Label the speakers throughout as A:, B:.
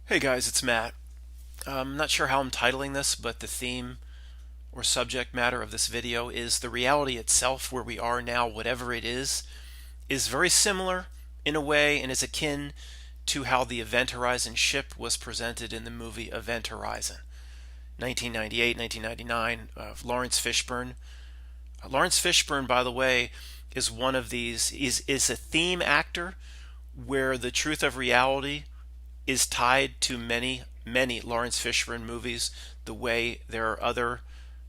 A: Hey guys, it's Matt. I'm not sure how I'm titling this, but the theme or subject matter of this video is the reality itself, where we are now, whatever it is very similar in a way and is akin to how the Event Horizon ship was presented in the movie Event Horizon. 1998, 1999, Lawrence Fishburne. Lawrence Fishburne, by the way, is one of these, is a theme actor where the truth of reality is tied to many Lawrence Fishburne movies, the way there are other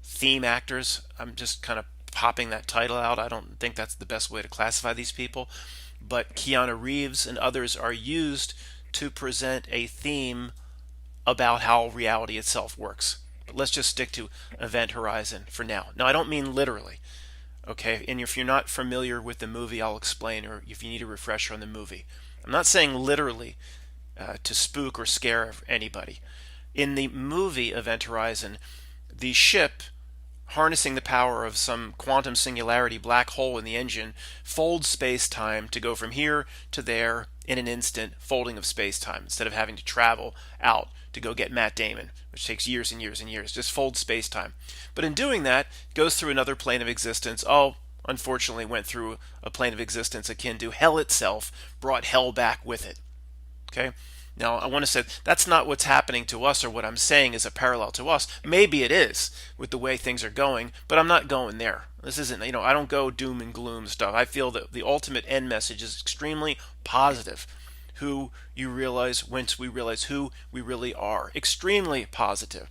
A: theme actors. I'm just kind of popping that title out. I don't think that's the best way to classify these people, but Keanu Reeves and others are used to present a theme about how reality itself works. But let's just stick to Event Horizon for now. Now, I don't mean literally, okay? And if you're not familiar with the movie, I'll explain, or if you need a refresher on the movie. I'm not saying literally to spook or scare anybody. In the movie Event Horizon, the ship, harnessing the power of some quantum singularity black hole in the engine, folds space time to go from here to there in an instant, folding of space time, instead of having to travel out to go get Matt Damon, which takes years and years and years. Just fold space time. But in doing that, it goes through another plane of existence. Oh, unfortunately, went through a plane of existence akin to hell itself, brought hell back with it. Okay? Now, I want to say that's not what's happening to us, or what I'm saying is a parallel to us. Maybe it is with the way things are going, but I'm not going there. This isn't, I don't go doom and gloom stuff. I feel that the ultimate end message is extremely positive. Who you realize once we realize who we really are. Extremely positive.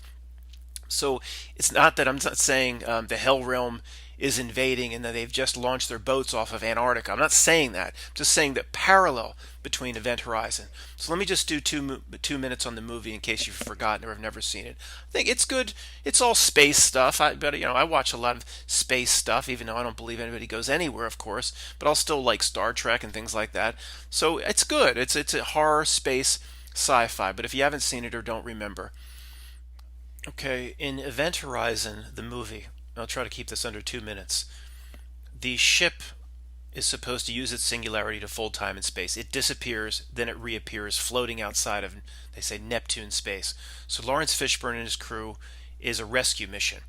A: So it's not that I'm not saying the Hell Realm is invading and that they've just launched their boats off of Antarctica. I'm not saying that. I'm just saying that parallel between Event Horizon. So let me just do 2 minutes on the movie in case you've forgotten or have never seen it. I think it's good. It's all space stuff. But I watch a lot of space stuff, even though I don't believe anybody goes anywhere, of course. But I'll still like Star Trek and things like that. So it's good. It's a horror space sci-fi. But if you haven't seen it or don't remember, okay, in Event Horizon, the movie, I'll try to keep this under 2 minutes. The ship is supposed to use its singularity to fold time and space. It disappears, then it reappears, floating outside of, they say, Neptune space. So Lawrence Fishburne and his crew is a rescue mission.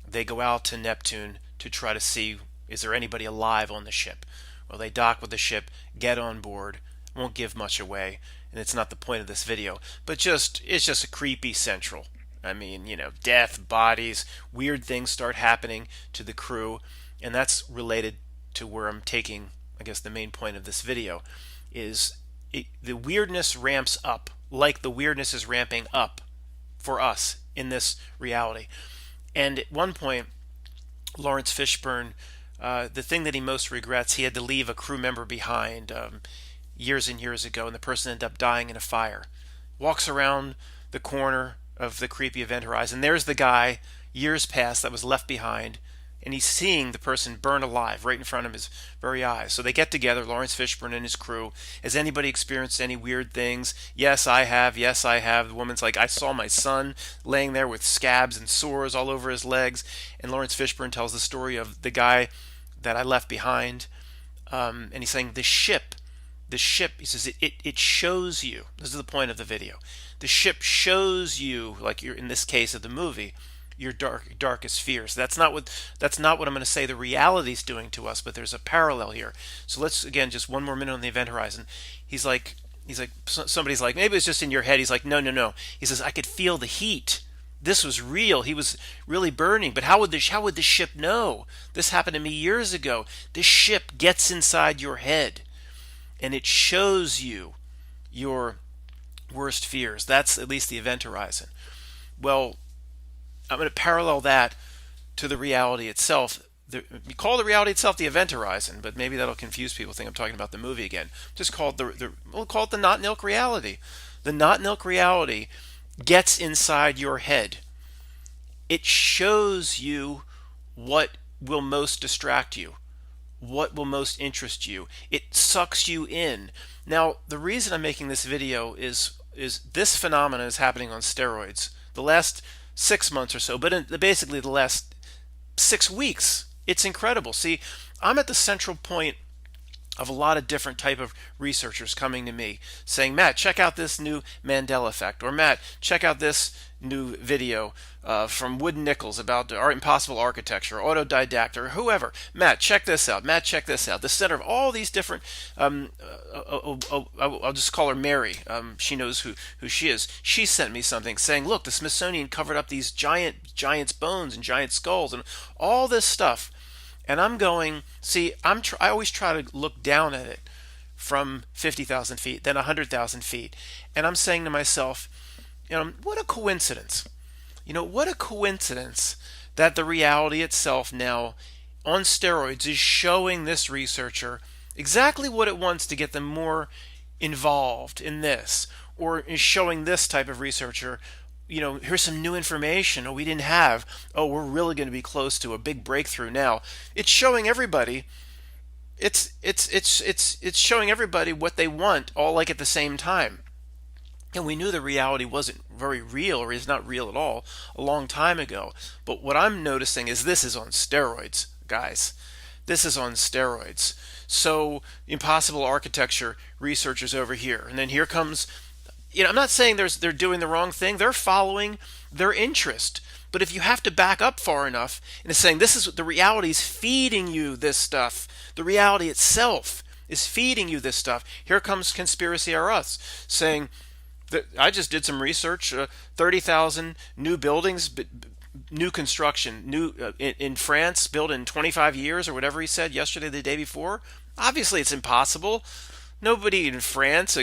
A: They go out to Neptune to try to see, is there anybody alive on the ship? Well, they dock with the ship, get on board. Won't give much away, and it's not the point of this video, but it's just a creepy central. I mean, death, bodies, weird things start happening to the crew, and that's related to where I'm taking, I guess, the main point of this video is the weirdness ramps up, like the weirdness is ramping up for us in this reality. And at one point, Lawrence Fishburne, the thing that he most regrets, he had to leave a crew member behind years and years ago, and the person ended up dying in a fire. Walks around the corner of the creepy Event Horizon. There's the guy, years past, that was left behind, and he's seeing the person burn alive right in front of his very eyes. So they get together, Lawrence Fishburne and his crew. Has anybody experienced any weird things? Yes, I have. Yes, I have. The woman's like, I saw my son laying there with scabs and sores all over his legs. And Lawrence Fishburne tells the story of the guy that I left behind. And he's saying the ship, he says, it shows you. This is the point of the video. The ship shows you, like you're in this case of the movie, your darkest fears. That's not what I'm going to say the reality's doing to us, but there's a parallel here. So let's again just one more minute on the Event Horizon. He's like somebody's like, maybe it's just in your head. He's like, no. He says, I could feel the heat. This was real. He was really burning. But how would the ship know? This happened to me years ago. This ship gets inside your head, and it shows you your worst fears. That's at least the Event Horizon. Well, I'm going to parallel that to the reality itself. We call the reality itself the Event Horizon, but maybe that'll confuse people. Think I'm talking about the movie again. Just call it we'll call it the Not Nilk reality. The Not Nilk reality gets inside your head. It shows you what will most distract you, what will most interest you. It sucks you in. Now, the reason I'm making this video is this phenomenon is happening on steroids. The last 6 months or so, but basically the last 6 weeks. It's incredible. See, I'm at the central point of a lot of different type of researchers coming to me saying, Matt, check out this new Mandela effect, or Matt, check out this new video from Wood Nichols about impossible architecture, autodidact, or whoever. Matt, check this out. Matt, check this out. The center of all these different, I'll just call her Mary. She knows who she is. She sent me something saying, look, the Smithsonian covered up these giants' bones and giant skulls and all this stuff. And I'm going, see, I always try to look down at it from 50,000 feet, then 100,000 feet. And I'm saying to myself, what a coincidence. What a coincidence that the reality itself now on steroids is showing this researcher exactly what it wants to get them more involved in this, or is showing this type of researcher, here's some new information we didn't have. We're really going to be close to a big breakthrough now. It's showing everybody. It's showing everybody what they want, all like at the same time. And we knew the reality wasn't very real, or is not real at all, a long time ago. But what I'm noticing is this is on steroids, guys. This is on steroids. So impossible architecture researchers over here, and then here comes. I'm not saying they're doing the wrong thing. They're following their interest. But if you have to back up far enough and it's saying this is the reality is feeding you this stuff, the reality itself is feeding you this stuff. Here comes Conspiracy R Us saying that I just did some research. 30,000 new buildings, new construction, new in France, built in 25 years or whatever he said yesterday, the day before. Obviously, it's impossible. Nobody in France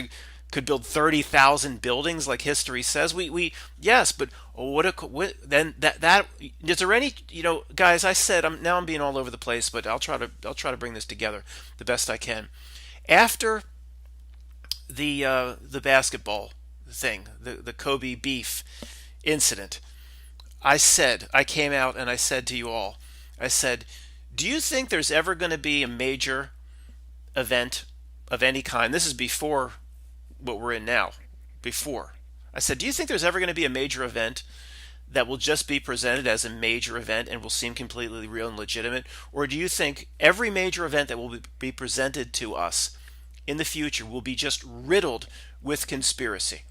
A: could build 30,000 buildings like history says. We yes, but then that is there any guys? I said I'm being all over the place, but I'll try to bring this together the best I can. After the basketball thing, the Kobe beef incident, I came out and I said to you all, I said, do you think there's ever going to be a major event of any kind? This is before what we're in now. Before, I said, do you think there's ever going to be a major event that will just be presented as a major event and will seem completely real and legitimate? Or do you think every major event that will be presented to us in the future will be just riddled with conspiracy?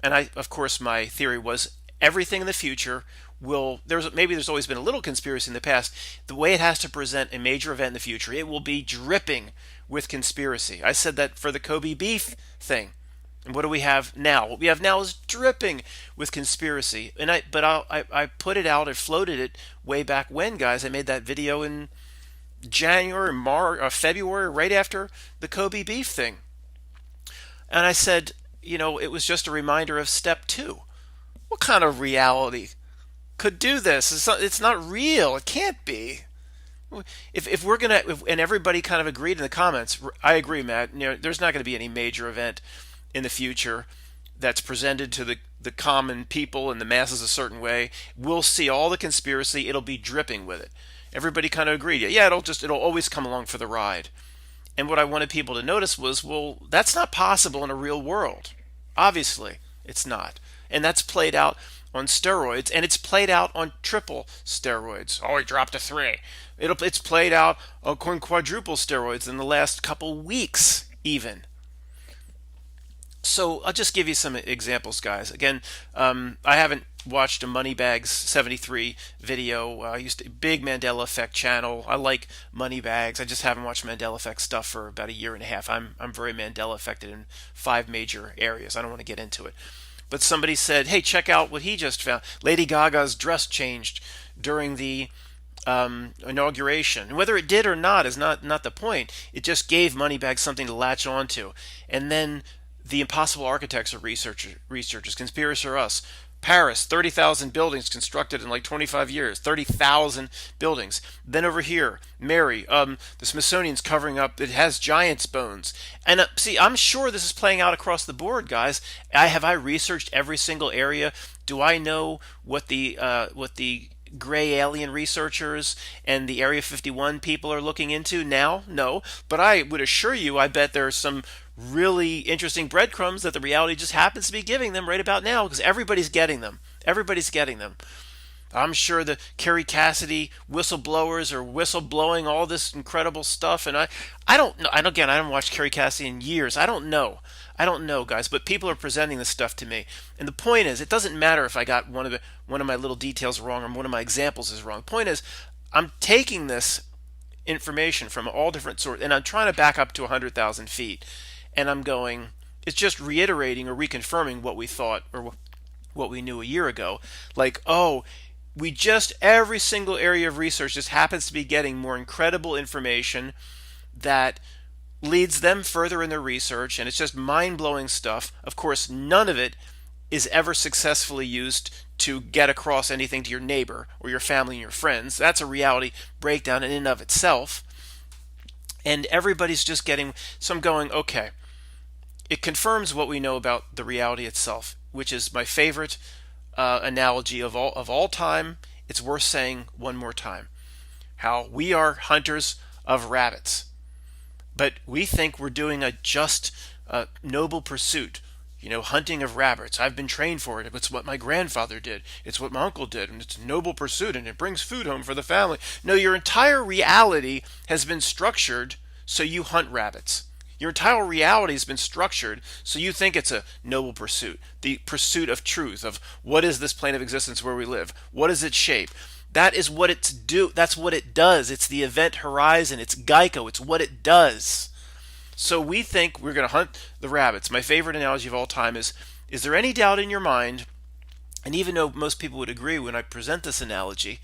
A: And of course, my theory was everything in the future there's always been a little conspiracy in the past. The way it has to present a major event in the future, it will be dripping with conspiracy. I said that for the Kobe beef thing. And what do we have now? What we have now is dripping with conspiracy. And I put it out, I floated it way back when, guys. I made that video in January, March, or February, right after the Kobe beef thing. And I said, it was just a reminder of step 2. What kind of reality could do this? It's not real. It can't be. If we're gonna, and everybody kind of agreed in the comments, I agree, Matt. There's not going to be any major event in the future that's presented to the common people and the masses a certain way. We'll see all the conspiracy. It'll be dripping with it. Everybody kind of agreed. Yeah, it'll always come along for the ride. And what I wanted people to notice was, well, that's not possible in a real world. Obviously, it's not. And that's played out on steroids, and it's played out on triple steroids. He dropped to 3. It's played out on quadruple steroids in the last couple weeks, even. So I'll just give you some examples, guys. Again, I haven't watched a Moneybags 73 video. I used to big Mandela Effect channel. I like Moneybags. I just haven't watched Mandela Effect stuff for about a year and a half. I'm very Mandela affected in 5 major areas. I don't want to get into it. But somebody said, hey, check out what he just found. Lady Gaga's dress changed during the inauguration. And whether it did or not is not the point. It just gave Moneybags something to latch onto. And then the impossible architecture researchers, Conspiracy or Us, Paris, 30,000 buildings constructed in like 25 years, 30,000 buildings. Then over here, Mary, the Smithsonian's covering up, it has giant's bones. And see, I'm sure this is playing out across the board, guys. Have I researched every single area? Do I know what the gray alien researchers and the Area 51 people are looking into now? No, but I would assure you, I bet there's some really interesting breadcrumbs that the reality just happens to be giving them right about now, because everybody's getting them. Everybody's getting them. I'm sure the Kerry Cassidy whistleblowers are whistleblowing all this incredible stuff, and I don't know. And again, I haven't watched Kerry Cassidy in years. I don't know, guys. But people are presenting this stuff to me, and the point is, it doesn't matter if I got one of my little details wrong or one of my examples is wrong. The point is, I'm taking this information from all different sources, and I'm trying to back up to 100,000 feet, and I'm going. It's just reiterating or reconfirming what we thought or what we knew a year ago. Like, oh, we just, every single area of research just happens to be getting more incredible information that leads them further in their research, and it's just mind-blowing stuff. Of course, none of it is ever successfully used to get across anything to your neighbor or your family and your friends. That's a reality breakdown in and of itself. And everybody's just getting, so I'm going, okay, it confirms what we know about the reality itself, which is my favorite analogy of all time. It's worth saying one more time. How we are hunters of rabbits, but we think we're doing a just noble pursuit. Hunting of rabbits. I've been trained for it. It's what my grandfather did. It's what my uncle did, and it's a noble pursuit, and it brings food home for the family. No, your entire reality has been structured so you hunt rabbits. Your entire reality has been structured so you think it's a noble pursuit. The pursuit of truth, of what is this plane of existence where we live? What is its shape? That is what that's what it does. It's the event horizon. It's Geico. It's what it does. So we think we're going to hunt the rabbits. My favorite analogy of all time is there any doubt in your mind, and even though most people would agree when I present this analogy,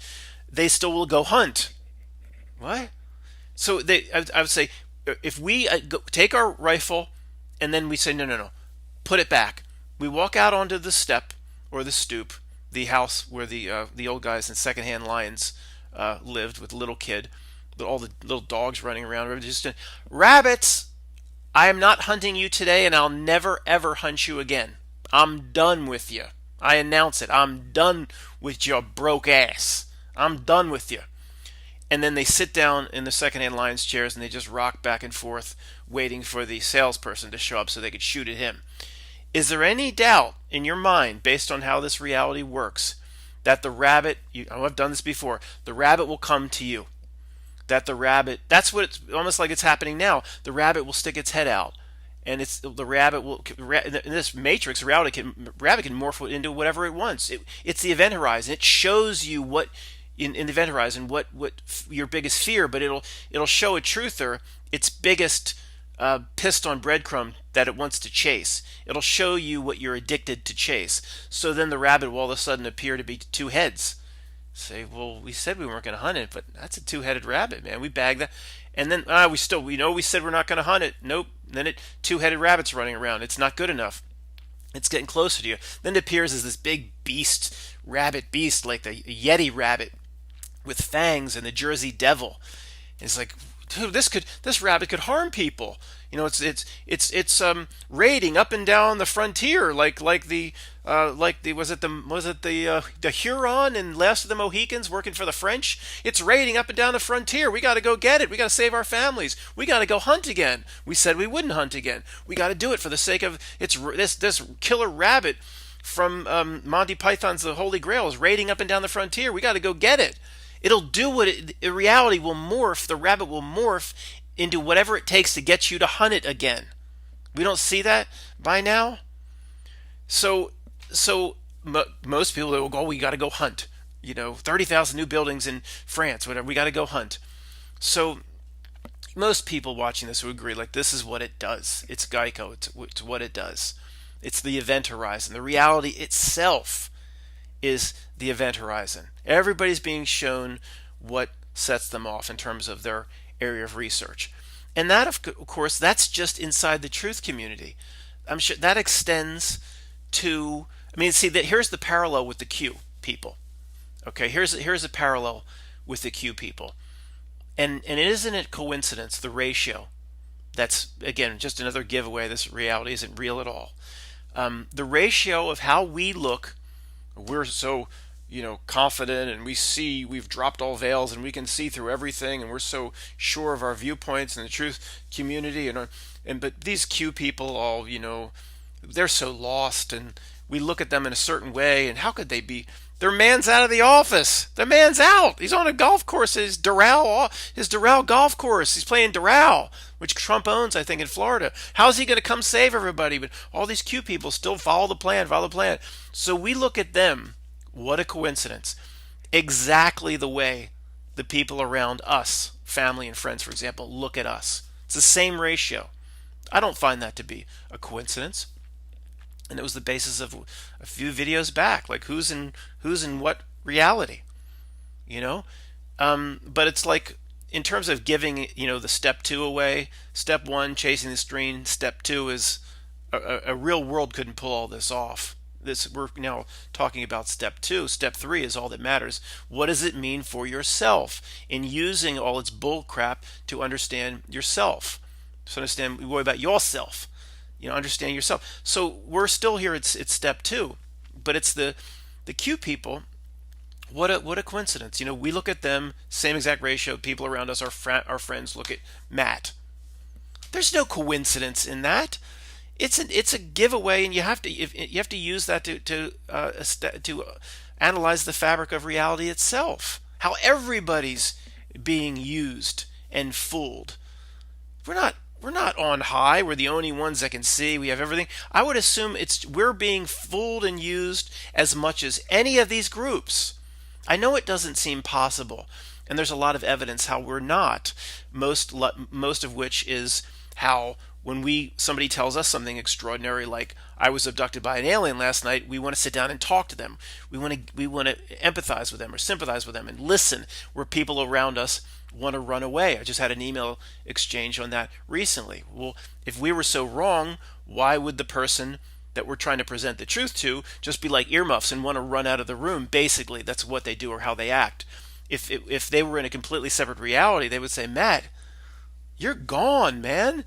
A: they still will go hunt. What? So I would say, if we take our rifle and then we say, no, no, no, put it back. We walk out onto the step or the stoop, the house where the old guys in secondhand lions lived with the little kid, all the little dogs running around. Just rabbits. I am not hunting you today, and I'll never ever hunt you again. I'm done with you. I announce it. I'm done with your broke ass. I'm done with you. And then they sit down in the secondhand lion's chairs and they just rock back and forth, waiting for the salesperson to show up so they could shoot at him. Is there any doubt in your mind, based on how this reality works, that the rabbit, I've done this before, the rabbit will come to you? That the rabbit, that's what it's almost like it's happening now. The rabbit will stick its head out, and the rabbit will, in this matrix, rabbit can morph into whatever it wants. It's the event horizon. It shows you what in the event horizon what your biggest fear, but it'll show a truther its biggest pissed on breadcrumb that it wants to chase. It'll show you what you're addicted to chase. So then the rabbit will all of a sudden appear to be two heads. Say, well, we said we weren't going to hunt it, but that's a two-headed rabbit, man. We bagged that, and then we said we're not going to hunt it. Nope. Then two-headed rabbit's running around. It's not good enough. It's getting closer to you. Then it appears as this big beast, rabbit beast, like the Yeti rabbit with fangs and the Jersey Devil. And it's like, dude, this rabbit could harm people. It's raiding up and down the frontier like the Huron and Last of the Mohicans working for the French. It's raiding up and down the frontier. We got to go get it. We got to save our families. We got to go hunt again. We said we wouldn't hunt again. We got to do it for the sake of this killer rabbit from Monty Python's The Holy Grail is raiding up and down the frontier. We got to go get it. It'll do what reality will morph. The rabbit will morph into whatever it takes to get you to hunt it again. We don't see that by now. So most people will go, we got to go hunt. 30,000 new buildings in France, whatever. We got to go hunt. So most people watching this would agree, like, this is what it does. It's Geico. It's what it does. It's the event horizon. The reality itself is the event horizon. Everybody's being shown what sets them off in terms of their area of research. And that, of course, that's just inside the truth community. I'm sure that extends to, here's the parallel with the Q people. Okay, here's a parallel with the Q people. And isn't it coincidence, the ratio? That's, again, just another giveaway. This reality isn't real at all. The ratio of how we look, we're so confident, and we've dropped all veils and we can see through everything, and we're so sure of our viewpoints in the truth community, but these Q people all, they're so lost, and we look at them in a certain way, and how could they be Their man's out of the office. Their man's out. He's on a golf course. His Doral golf course. He's playing Doral, which Trump owns, I think, in Florida. How's he going to come save everybody? But all these Q people still follow the plan, follow the plan. So we look at them. What a coincidence. Exactly the way the people around us, family and friends, for example, look at us. It's the same ratio. I don't find that to be a coincidence. And it was the basis of a few videos back, like who's in what reality, you know. But it's like in terms of giving, the step two away. Step one, chasing the screen. Step two is a real world couldn't pull all this off. This we're now talking about step two. Step three is all that matters. What does it mean for yourself in using all its bull crap to understand yourself? To understand, worry about yourself. Understand yourself. So we're still here. It's step two, but it's the Q people. What a coincidence. We look at them, same exact ratio. People around us, our friends, look at Matt. There's no coincidence in that. It's a giveaway, and you have to use that to analyze the fabric of reality itself. How everybody's being used and fooled. We're not on high. We're the only ones that can see. We have everything. I would assume we're being fooled and used as much as any of these groups. I know it doesn't seem possible, and there's a lot of evidence how we're not. Most of which is how when somebody tells us something extraordinary, like I was abducted by an alien last night, we want to sit down and talk to them. We want to empathize with them or sympathize with them and listen, where people around us want to run away. I just had an email exchange on that recently. Well, if we were so wrong, why would the person that we're trying to present the truth to just be like earmuffs and want to run out of the room? Basically, that's what they do or how they act. If they were in a completely separate reality, they would say, Matt, you're gone, man.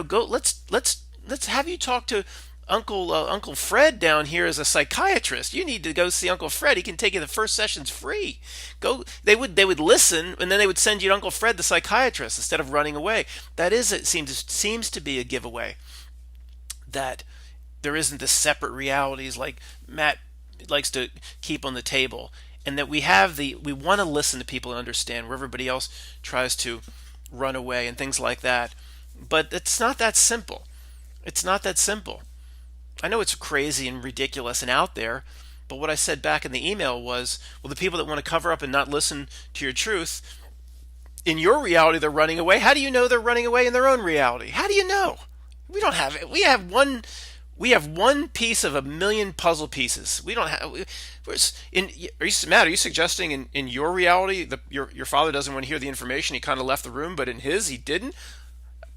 A: Go. Let's have you talk to Uncle Fred down here as a psychiatrist. You need to go see Uncle Fred. He can take you the first sessions free. Go. They would listen, and then they would send you to Uncle Fred, the psychiatrist, instead of running away. That is, it seems to be a giveaway that there isn't this separate realities like Matt likes to keep on the table, and that we want to listen to people and understand where everybody else tries to run away and things like that. But it's not that simple. It's not that simple. I know it's crazy and ridiculous and out there, but what I said back in the email was, well, the people that want to cover up and not listen to your truth, in your reality they're running away. How do you know they're running away in their own reality? How do you know? We don't have it. We have one piece of a million puzzle pieces. We don't have. Matt, are you suggesting in your reality your father doesn't want to hear the information? He kind of left the room, but in his, he didn't.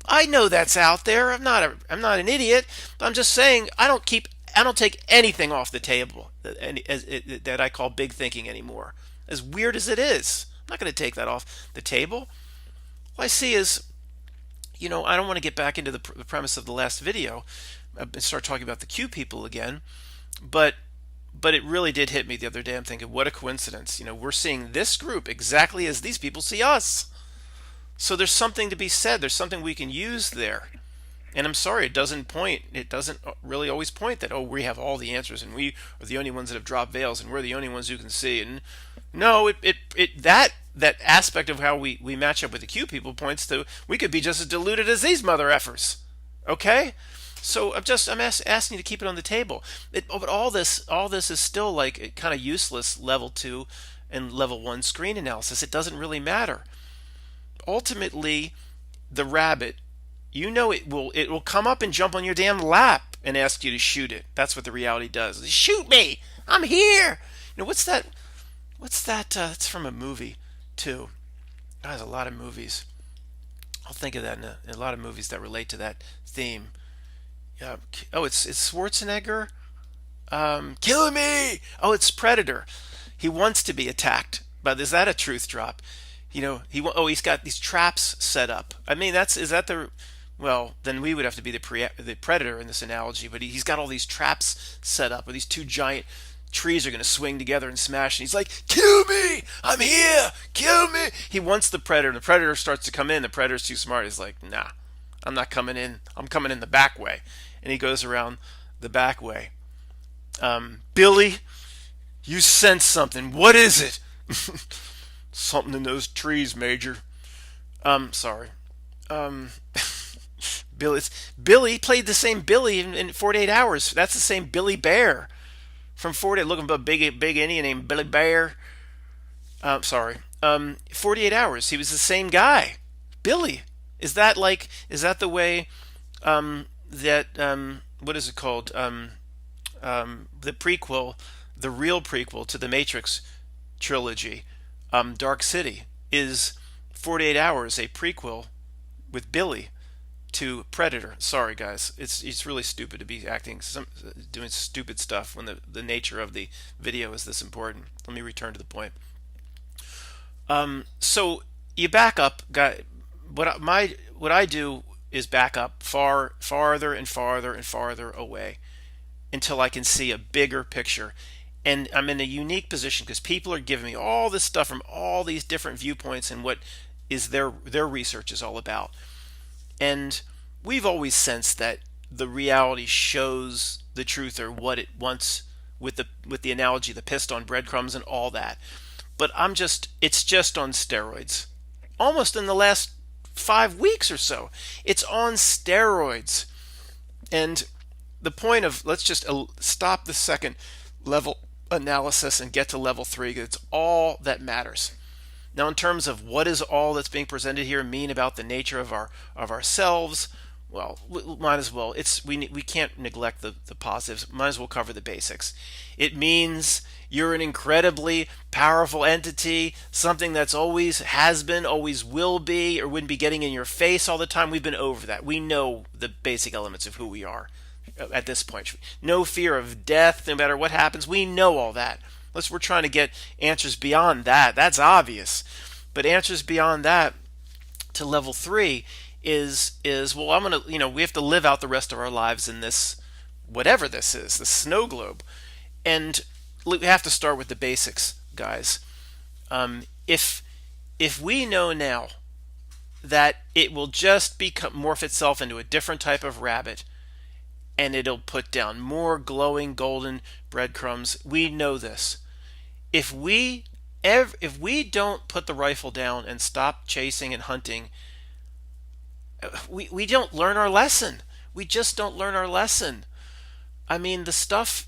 A: I know that's out there. I'm not an idiot. But I'm just saying I don't take anything off the table that I call big thinking anymore. As weird as it is, I'm not going to take that off the table. All I see is, I don't want to get back into the premise of the last video and start talking about the Q people again, but it really did hit me the other day. I'm thinking, what a coincidence. We're seeing this group exactly as these people see us. So there's something to be said. There's something we can use there. And I'm sorry, it doesn't really always point that, we have all the answers and we are the only ones that have dropped veils and we're the only ones who can see. And no, that aspect of how we match up with the Q people points to we could be just as deluded as these mother effers. Okay? So I'm asking you to keep it on the table. But all this is still like a kind of useless level 2 and level 1 screen analysis. It doesn't really matter. Ultimately, the rabbit, it will come up and jump on your damn lap and ask you to shoot it. That's what the reality does. Shoot me! I'm here! What's that? It's from a movie, too. There's a lot of movies. I'll think of that in a lot of movies that relate to that theme. It's Schwarzenegger. Kill me! Oh, it's Predator. He wants to be attacked, but is that a truth drop? He's got these traps set up. I mean, well, then we would have to be the predator in this analogy, but he's got all these traps set up where these two giant trees are going to swing together and smash, and he's like, kill me! I'm here! Kill me! He wants the predator. The predator starts to come in. The predator's too smart. He's like, nah, I'm not coming in. I'm coming in the back way. And he goes around the back way. Billy, You sense something. What is it? Something in those trees, Major. Sorry. Um, Billy played the same Billy in 48 Hours. That's the same Billy Bear from 40. Looking for a big Indian named Billy Bear. Sorry. 48 Hours. He was the same guy. Billy. Is that the way what is it called? The prequel, the real prequel to the Matrix trilogy, Dark City, is 48 Hours a prequel with Billy to Predator. Sorry, guys, it's really stupid to be doing stupid stuff when the nature of the video is this important. Let me return to the point. So you back up, guy. What I do is back up farther and farther and farther away until I can see a bigger picture. And I'm in a unique position because people are giving me all this stuff from all these different viewpoints and what is their research is all about. And we've always sensed that the reality shows the truth or what it wants with the analogy, the pissed on breadcrumbs and all that. But it's just on steroids. Almost in the last 5 weeks or so, it's on steroids. And the point of let's just stop the second level analysis and get to level 3 because it's all that matters. Now, in terms of what is all that's being presented here mean about the nature of ourselves, well, we might as well. We can't neglect the positives. Might as well cover the basics. It means you're an incredibly powerful entity, something that's always has been, always will be, or wouldn't be getting in your face all the time. We've been over that. We know the basic elements of who we are at this point. No fear of death, no matter what happens. We know all that. Unless we're trying to get answers beyond that. That's obvious. But answers beyond that to level 3 is well, I'm going to, we have to live out the rest of our lives in this, whatever this is, the snow globe. And we have to start with the basics, guys. If we know now that it will just morph itself into a different type of rabbit, and it'll put down more glowing golden breadcrumbs, we know this. If we don't put the rifle down and stop chasing and hunting, we don't learn our lesson. We just don't learn our lesson. I mean, the stuff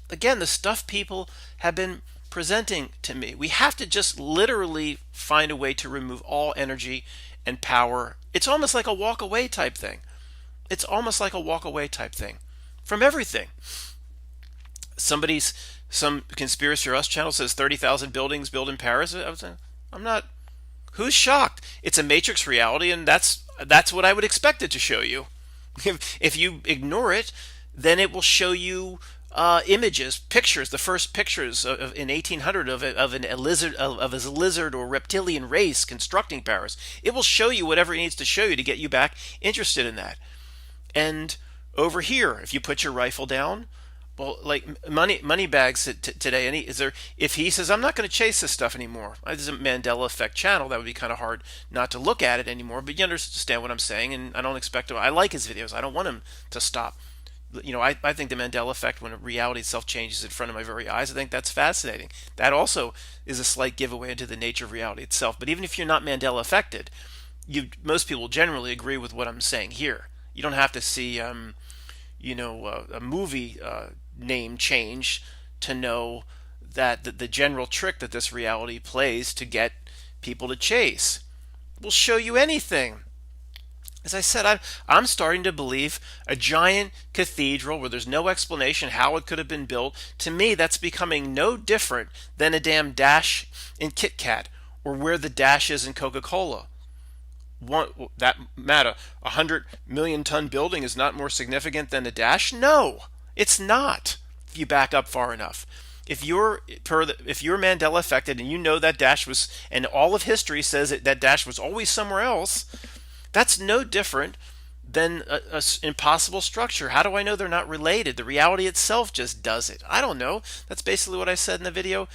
A: people have been presenting to me, we have to just literally find a way to remove all energy and power. It's almost like a walk away type thing. From everything. Some Conspiracy or Us channel says 30,000 buildings built in Paris. I'm not. Who's shocked? It's a Matrix reality, and that's what I would expect it to show you. If you ignore it, then it will show you images, pictures, the first pictures in 1800 of a lizard or reptilian race constructing Paris. It will show you whatever it needs to show you to get you back interested in that. And over here, if you put your rifle down, well, like Moneybags today, if he says, I'm not going to chase this stuff anymore, this is a Mandela Effect channel, that would be kind of hard not to look at it anymore, but you understand what I'm saying, and I don't expect him, I like his videos, I don't want him to stop. I think the Mandela Effect, when reality itself changes in front of my very eyes, I think that's fascinating. That also is a slight giveaway into the nature of reality itself. But even if you're not Mandela affected, most people generally agree with what I'm saying here. You don't have to see a movie name change to know that the general trick that this reality plays to get people to chase will show you anything. As I said, I'm starting to believe a giant cathedral where there's no explanation how it could have been built. To me, that's becoming no different than a damn dash in Kit Kat or where the dash is in Coca-Cola. That matter, 100 million ton building is not more significant than a dash? No, it's not. If you back up far enough, if you're Mandela affected and you know that dash was, and all of history says that dash was always somewhere else, that's no different than a impossible structure. How do I know they're not related? The reality itself just does it. I don't know. That's basically what I said in the video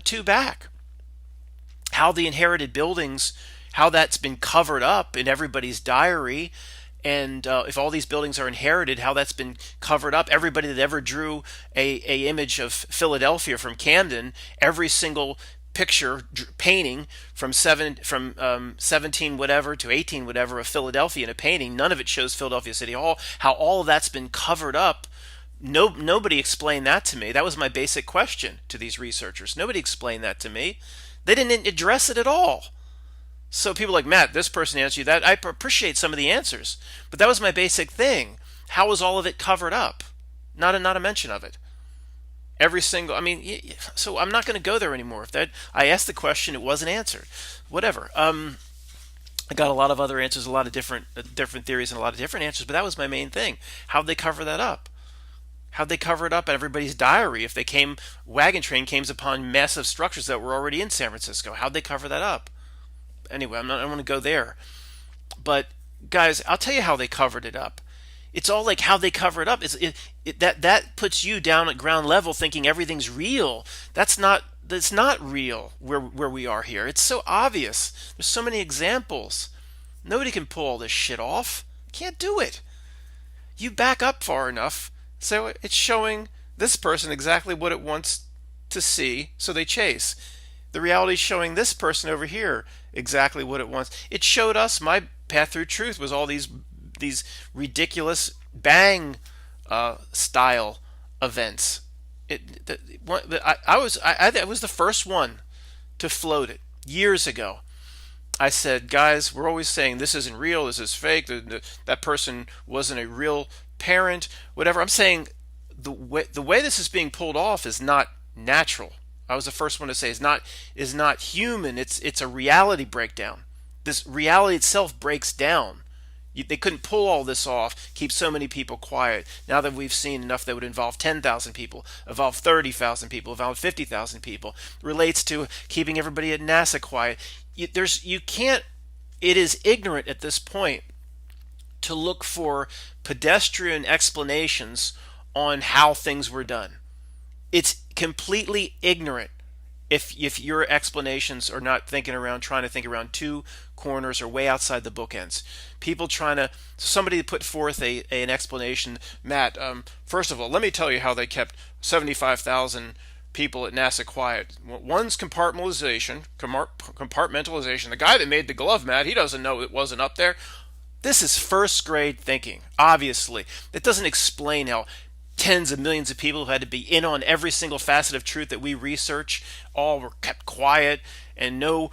A: 2 back. How the inherited buildings, how that's been covered up in everybody's diary, And if all these buildings are inherited, how that's been covered up. Everybody that ever drew a image of Philadelphia from Camden, every single picture painting from 17 whatever to 18 whatever of Philadelphia in a painting, none of it shows Philadelphia City Hall. How all of that's been covered up. Nobody explained that to me. That was my basic question to these researchers. Nobody explained that to me. They didn't address it at all. So people like, Matt, this person answered you that. I appreciate some of the answers, but that was my basic thing. How was all of it covered up? Not a mention of it. Every single, I mean, so I'm not going to go there anymore. If that, I asked the question, it wasn't answered. Whatever. I got a lot of other answers, a lot of different theories, and a lot of different answers, but that was my main thing. How'd they cover that up? How'd they cover it up in everybody's diary if they wagon train came upon massive structures that were already in San Francisco? How'd they cover that up? Anyway, I don't want to go there. But guys, I'll tell you how they covered it up. It's all like how they cover it up. That puts you down at ground level thinking everything's real. That's not real where we are here. It's so obvious. There's so many examples. Nobody can pull all this shit off. Can't do it. You back up far enough, so it's showing this person exactly what it wants to see, so they chase. The reality is showing this person over here exactly what it wants. It showed us my path through truth was all these ridiculous bang style events. I was the first one to float it years ago. I said, guys, we're always saying this isn't real, this is fake, that person wasn't a real parent, whatever. I'm saying the way this is being pulled off is not natural. I was the first one to say is not human. It's a reality breakdown. This reality itself breaks down. They couldn't pull all this off, keep so many people quiet. Now that we've seen enough that would involve 10,000 people, involve 30,000 people, involve 50,000 people, relates to keeping everybody at NASA quiet. You can't. It is ignorant at this point to look for pedestrian explanations on how things were done. It's completely ignorant if your explanations are not trying to think around two corners or way outside the bookends. People somebody put forth an explanation. Matt, first of all, let me tell you how they kept 75,000 people at NASA quiet. One's compartmentalization. The guy that made the glove, Matt, he doesn't know it wasn't up there. This is first grade thinking, obviously. It doesn't explain how tens of millions of people who had to be in on every single facet of truth that we research all were kept quiet, and no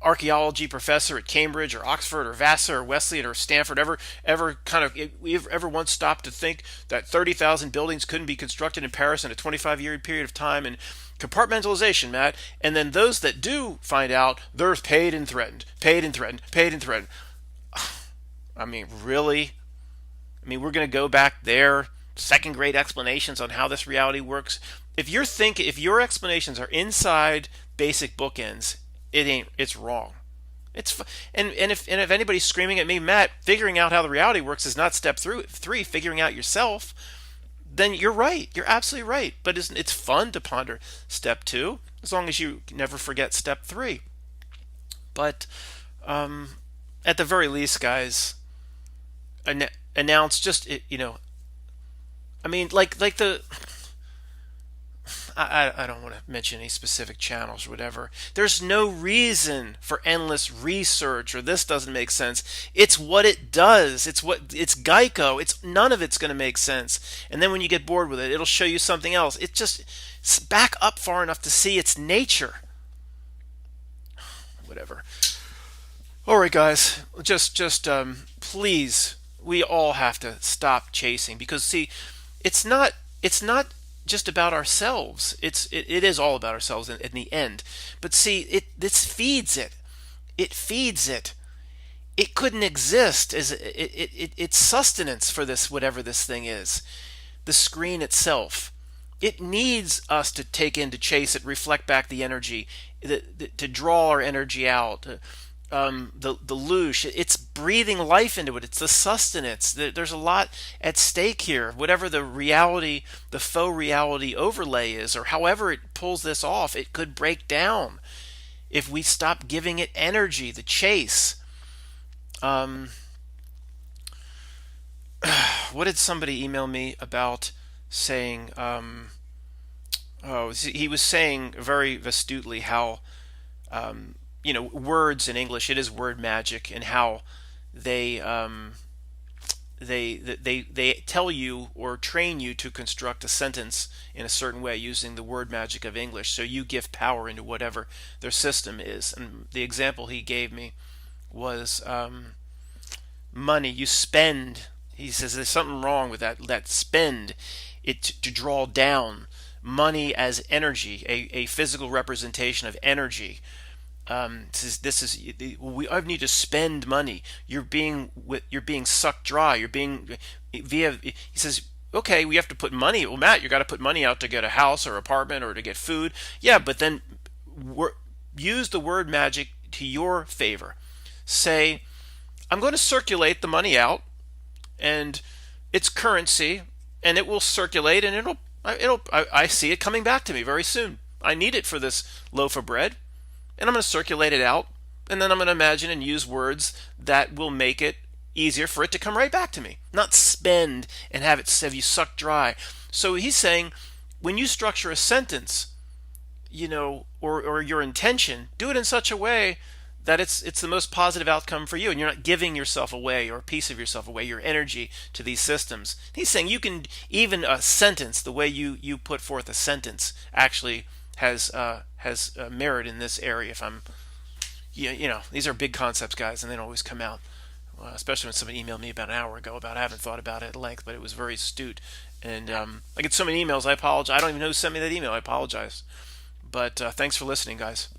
A: archaeology professor at Cambridge or Oxford or Vassar or Wesleyan or Stanford ever once stopped to think that 30,000 buildings couldn't be constructed in Paris in a 25-year period of time. And compartmentalization, Matt. And then those that do find out, they're paid and threatened. I mean, really? I mean, we're going to go back there, second grade explanations on how this reality works. If your explanations are inside basic bookends, it's wrong. And if anybody's screaming at me, Matt, figuring out how the reality works is not step 3, figuring out yourself, then you're right. You're absolutely right. But it's fun to ponder step 2 as long as you never forget step 3. But at the very least, guys, announce just I mean, like the I don't want to mention any specific channels or whatever. There's no reason for endless research or this doesn't make sense. It's what it does. It's Geico. None of it's going to make sense. And then when you get bored with it, it'll show you something else. It's back up far enough to see its nature. Whatever. All right, guys. Just please, we all have to stop chasing, because see, it's not just about ourselves. It is all about ourselves in the end. But see, this feeds it. It feeds it. It couldn't exist as it's sustenance for this, whatever this thing is. The screen itself. It needs us to take in, to chase it, reflect back the energy, to draw our energy out. The loosh, it's breathing life into it. It's the sustenance. There's a lot at stake here. Whatever the reality, the faux reality overlay is, or however it pulls this off, it could break down if we stop giving it energy, the chase. What did somebody email me about saying? Oh, he was saying very astutely how words in English, it is word magic, and how they they tell you or train you to construct a sentence in a certain way using the word magic of English. So you give power into whatever their system is. And the example he gave me was money. You spend. He says there's something wrong with that spend it to draw down money as energy, a physical representation of energy. I need to spend money. You're being sucked dry. You're being via. He says, okay, we have to put money. Well, Matt, you got to put money out to get a house or apartment or to get food. Yeah, but then use the word magic to your favor. Say, I'm going to circulate the money out, and it's currency, and it will circulate, and I see it coming back to me very soon. I need it for this loaf of bread, and I'm going to circulate it out, and then I'm going to imagine and use words that will make it easier for it to come right back to me, not spend and have you sucked dry. So he's saying, when you structure a sentence, or your intention, do it in such a way that it's the most positive outcome for you, and you're not giving yourself away or a piece of yourself away, your energy to these systems. He's saying you can, even a sentence, the way you put forth a sentence actually has merit in this area. If I'm, these are big concepts, guys, and they don't always come out. Especially when somebody emailed me about an hour ago about I haven't thought about it at length, but it was very astute. And I get so many emails. I apologize. I don't even know who sent me that email. I apologize. But thanks for listening, guys.